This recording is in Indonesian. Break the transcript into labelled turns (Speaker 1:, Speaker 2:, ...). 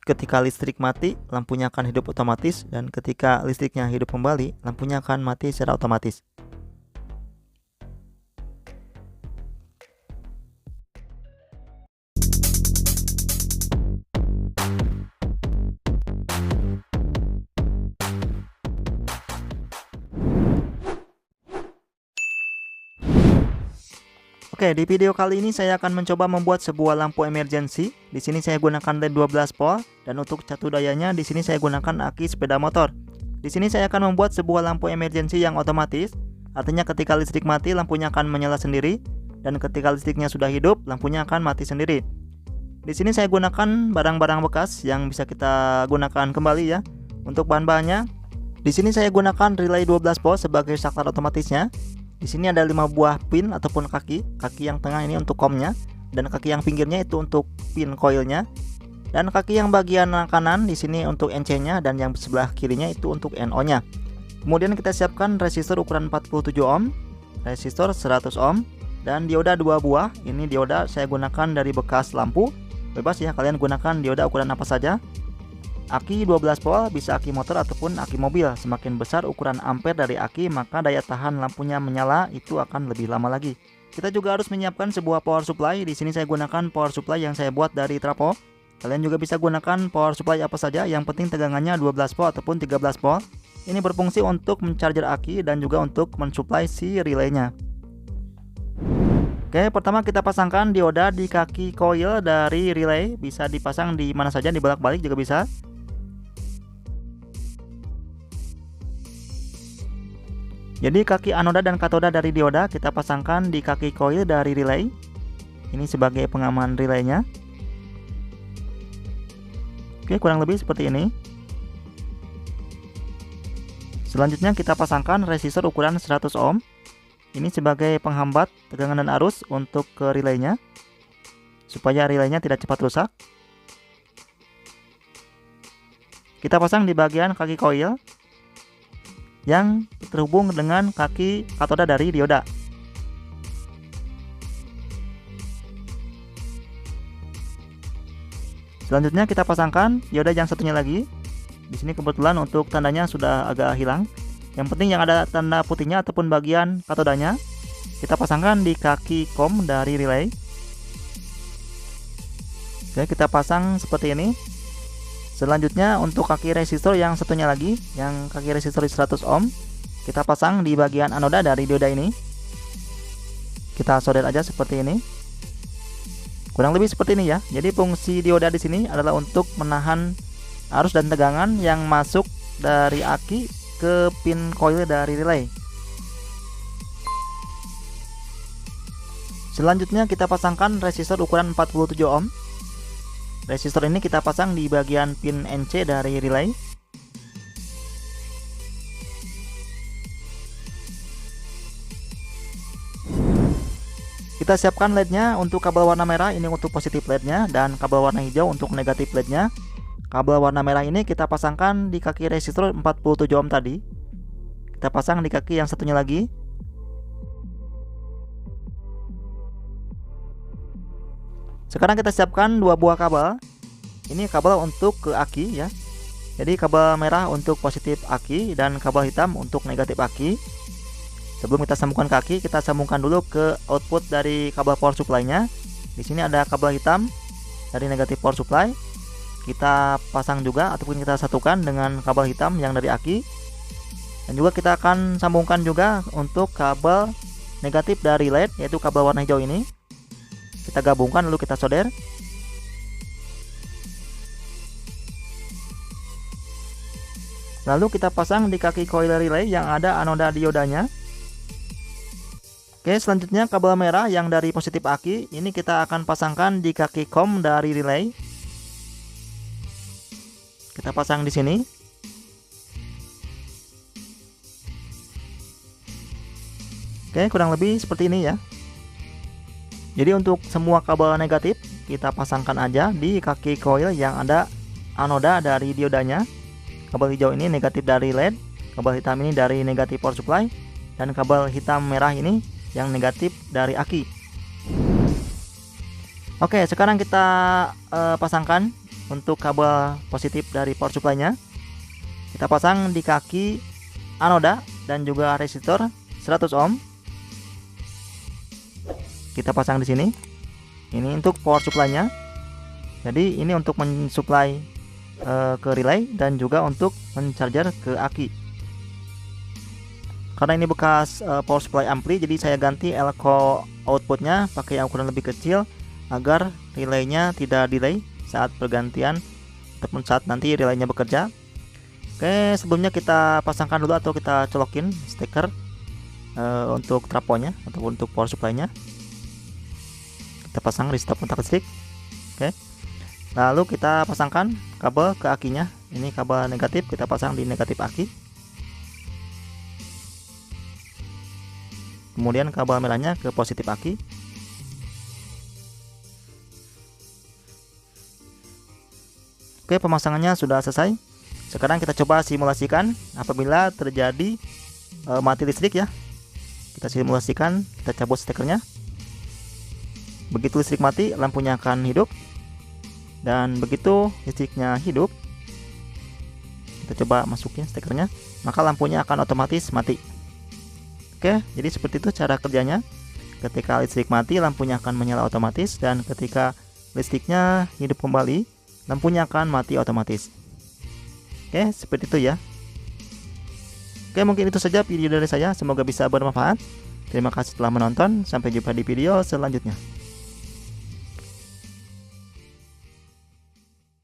Speaker 1: Ketika listrik mati, lampunya akan hidup otomatis, dan ketika listriknya hidup kembali, lampunya akan mati secara otomatis. Oke, di video kali ini saya akan mencoba membuat sebuah lampu emergency. Di sini saya gunakan LED 12 volt, dan untuk catu dayanya di sini saya gunakan aki sepeda motor. Di sini saya akan membuat sebuah lampu emergency yang otomatis. Artinya ketika listrik mati, lampunya akan menyala sendiri, dan ketika listriknya sudah hidup, lampunya akan mati sendiri. Di sini saya gunakan barang-barang bekas yang bisa kita gunakan kembali ya. Untuk bahan-bahannya, di sini saya gunakan relay 12 volt sebagai saklar otomatisnya. Di sini ada 5 buah pin ataupun kaki yang tengah ini untuk komnya, dan kaki yang pinggirnya itu untuk pin coilnya, dan kaki yang bagian kanan di sini untuk NC-nya, dan yang sebelah kirinya itu untuk NO-nya. Kemudian kita siapkan resistor ukuran 47 ohm, resistor 100 ohm, dan dioda 2 buah. Ini dioda saya gunakan dari bekas lampu, bebas ya, kalian gunakan dioda ukuran apa saja. Aki 12 volt, bisa aki motor ataupun aki mobil. Semakin besar ukuran ampere dari aki, maka daya tahan lampunya menyala itu akan lebih lama lagi. Kita juga harus menyiapkan sebuah power supply. Di sini saya gunakan power supply yang saya buat dari trapo. Kalian juga bisa gunakan power supply apa saja, yang penting tegangannya 12 volt ataupun 13 volt. Ini berfungsi untuk mencharger aki dan juga untuk mensuplai si relaynya. Oke, pertama kita pasangkan dioda di kaki coil dari relay. Bisa dipasang di mana saja, dibolak-balik juga bisa. Jadi kaki anoda dan katoda dari dioda kita pasangkan di kaki coil dari relay. Ini sebagai pengaman relaynya. Oke, kurang lebih seperti ini. Selanjutnya kita pasangkan resistor ukuran 100 ohm. Ini sebagai penghambat tegangan dan arus untuk ke relaynya, supaya relaynya tidak cepat rusak. Kita pasang di bagian kaki coil yang terhubung dengan kaki katoda dari dioda. Selanjutnya kita pasangkan dioda yang satunya lagi. Di sini kebetulan untuk tandanya sudah agak hilang. Yang penting yang ada tanda putihnya ataupun bagian katodanya kita pasangkan di kaki kom dari relay. Oke, kita pasang seperti ini. Selanjutnya untuk kaki resistor yang satunya lagi, yang kaki resistor 100 ohm, kita pasang di bagian anoda dari dioda ini. Kita solder aja seperti ini. Kurang lebih seperti ini ya. Jadi fungsi dioda di sini adalah untuk menahan arus dan tegangan yang masuk dari aki ke pin coil dari relay. Selanjutnya kita pasangkan resistor ukuran 47 ohm. Resistor ini kita pasang di bagian pin NC dari relay. Kita siapkan LED-nya untuk kabel warna merah, ini untuk positif LED-nya, dan kabel warna hijau untuk negatif LED-nya. Kabel warna merah ini kita pasangkan di kaki resistor 47 ohm tadi. Kita pasang di kaki yang satunya lagi. Sekarang kita siapkan 2 buah kabel. Ini kabel untuk ke aki ya. Jadi kabel merah untuk positif aki dan kabel hitam untuk negatif aki. Sebelum kita sambungkan ke aki, kita sambungkan dulu ke output dari kabel power supply-nya. Di sini ada kabel hitam dari negatif power supply. Kita pasang juga ataupun kita satukan dengan kabel hitam yang dari aki. Dan juga kita akan sambungkan juga untuk kabel negatif dari LED, yaitu kabel warna hijau ini. Kita gabungkan lalu kita solder. Lalu kita pasang di kaki coil relay yang ada anoda diodanya. Oke, selanjutnya kabel merah yang dari positif aki ini kita akan pasangkan di kaki kom dari relay. Kita pasang di sini. Oke, kurang lebih seperti ini ya. Jadi untuk semua kabel negatif kita pasangkan aja di kaki coil yang ada anoda dari diodanya. Kabel hijau ini negatif dari LED, kabel hitam ini dari negatif power supply, dan kabel hitam merah ini yang negatif dari aki. Oke, sekarang kita pasangkan untuk kabel positif dari power supply-nya. Kita pasang di kaki anoda dan juga resistor 100 ohm. Kita pasang di sini. Ini untuk power supply-nya. Jadi ini untuk mensuplai ke relay dan juga untuk mencharger ke aki. Karena ini bekas power supply ampli, jadi saya ganti elko outputnya pakai yang ukuran lebih kecil agar relaynya tidak delay saat pergantian ataupun saat nanti relaynya bekerja. Oke, sebelumnya kita pasangkan dulu atau kita colokin steker untuk traponya ataupun untuk power supply-nya. Kita pasang di stop kontak listrik. Oke, lalu kita pasangkan kabel ke akinya. Ini kabel negatif, kita pasang di negatif aki. Kemudian kabel merahnya ke positif aki. Oke, pemasangannya sudah selesai. Sekarang kita coba simulasikan apabila terjadi mati listrik ya. Kita simulasikan, kita cabut stekernya. Begitu listrik mati, lampunya akan hidup. Dan begitu listriknya hidup, kita coba masukin stekernya, maka lampunya akan otomatis mati. Oke, jadi seperti itu cara kerjanya. Ketika listrik mati, lampunya akan menyala otomatis, dan ketika listriknya hidup kembali, lampunya akan mati otomatis. Oke, seperti itu ya. Oke, mungkin itu saja video dari saya. Semoga bisa bermanfaat. Terima kasih telah menonton. Sampai jumpa di video selanjutnya.